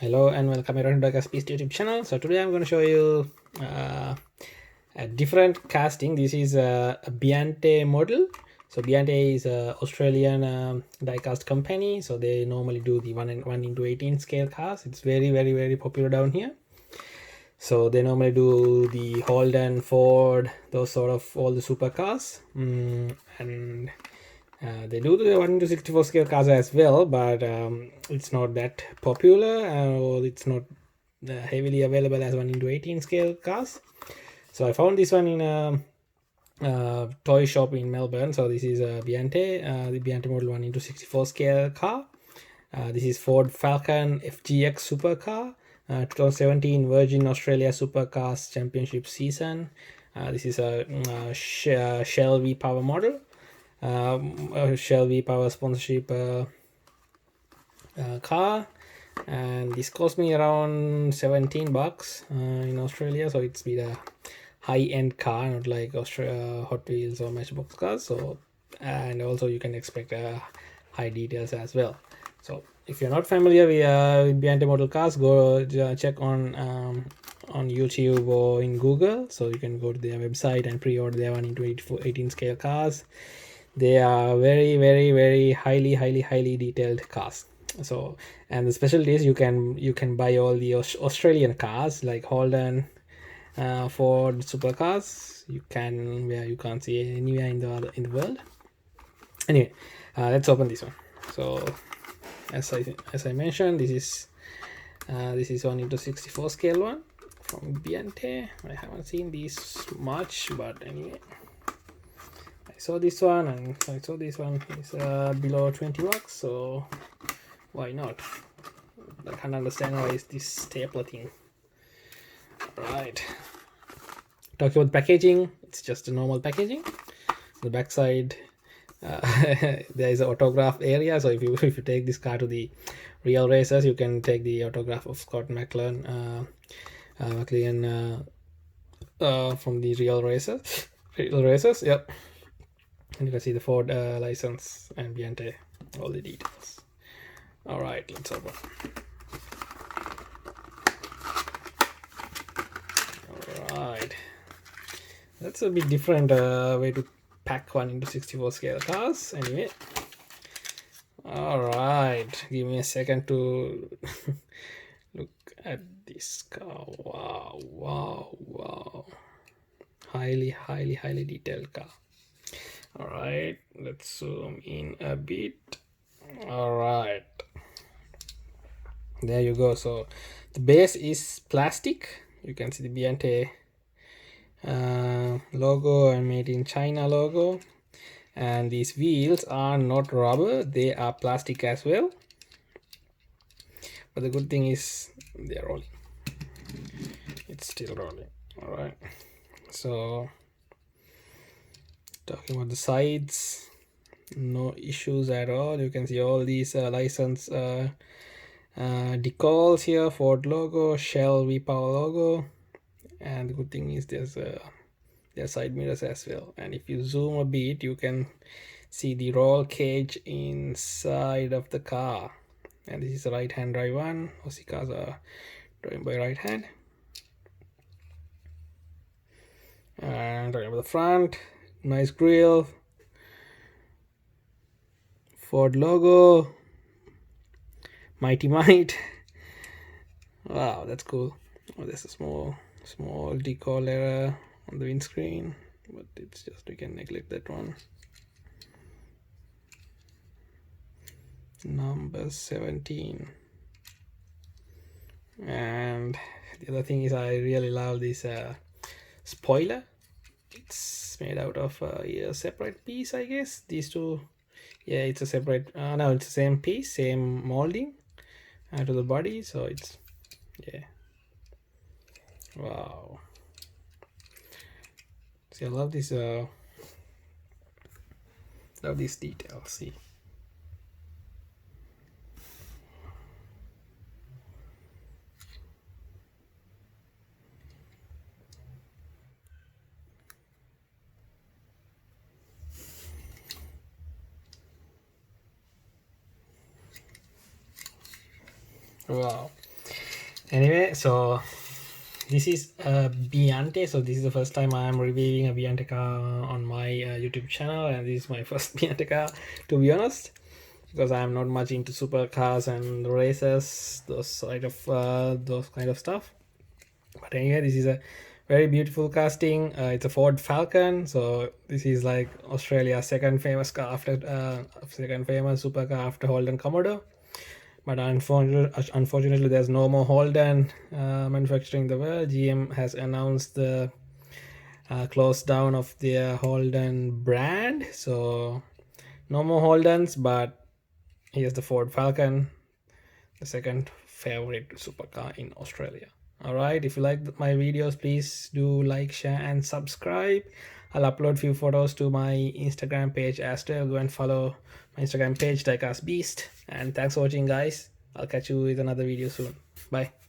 Hello and welcome to Diecast YouTube channel. So today I'm going to show you a different casting. This is a Biante model. So Biante is an Australian diecast company. So they normally do the 1:18 scale cars. It's very popular down here. So they normally do the Holden, Ford, those sort of all the supercars, and they do the 1:64 scale cars as well, but it's not that popular, or it's not heavily available as 1:18 scale cars. So I found this one in a toy shop in Melbourne. So this is a Biante, the Biante model 1:64 scale car. This is Ford Falcon FGX supercar, 2017 Virgin Australia Supercars Championship season. This is a Shell V Power model. Shell V Power sponsorship car, and this cost me around $17 in Australia. So it's been a high-end car, not like Hot Wheels or Matchbox cars. So, and also you can expect high details as well. So if you're not familiar with Biante model cars, go check on YouTube or in Google. So you can go to their website and pre-order their 1:18 scale cars. They are very highly detailed cars. So, and the specialty is you can buy all the Australian cars like Holden, Ford supercars. You can't see anywhere in the world. Anyway, let's open this one. So as I mentioned, this is 1:64 scale one from Biante. I haven't seen these much, but anyway, I saw this one and I saw this one is below $20, so why not? I can't understand why is this stapler thing. Right, talking about packaging, it's just a normal packaging. The back side, there is an autograph area. So if you take this car to the real races, you can take the autograph of Scott McLean from the real races. Yep. And you can see the Ford license and Biante, all the details. All right, let's open. All right, that's a bit different way to pack 1:64 scale cars. Anyway, all right, give me a second to look at this car. Wow, highly detailed car. All right, let's zoom in a bit. All right, there you go. So the base is plastic. You can see the Biante logo and made in China logo, and these wheels are not rubber, they are plastic as well. But the good thing is they're rolling. It's still rolling. All right, so talking about the sides, no issues at all. You can see all these license decals here, Ford logo, Shell V Power logo, and the good thing is there's their side mirrors as well. And if you zoom a bit, you can see the roll cage inside of the car. And this is a right hand drive one. Aussie cars are driven by right hand. And talking about the front, nice grille, Ford logo, Mighty Might. Wow, that's cool. Oh, there's a small decal error on the windscreen, but it's just, we can neglect that one. Number 17. And the other thing is, I really love this spoiler. It's made out of a separate piece, I guess. These two, yeah, it's a separate no, it's the same piece, same molding to the body. So it's, yeah, wow. See, I love this love these details. See, wow. Anyway, so this is a Biante. So this is the first time I am reviewing a Biante car on my YouTube channel, and this is my first Biante car, to be honest, because I am not much into supercars and races, those kind of stuff. But anyway, this is a very beautiful casting. It's a Ford Falcon, so this is like Australia's second famous car after second famous supercar after Holden Commodore. But unfortunately, there's no more Holden manufacturing the world. GM has announced the close down of their Holden brand, so no more Holdens. But here's the Ford Falcon, the second favorite supercar in Australia. Alright, if you like my videos, please do like, share and subscribe. I'll upload few photos to my Instagram page as well. Go and follow my Instagram page, Diecast Beast. And thanks for watching, guys. I'll catch you with another video soon. Bye.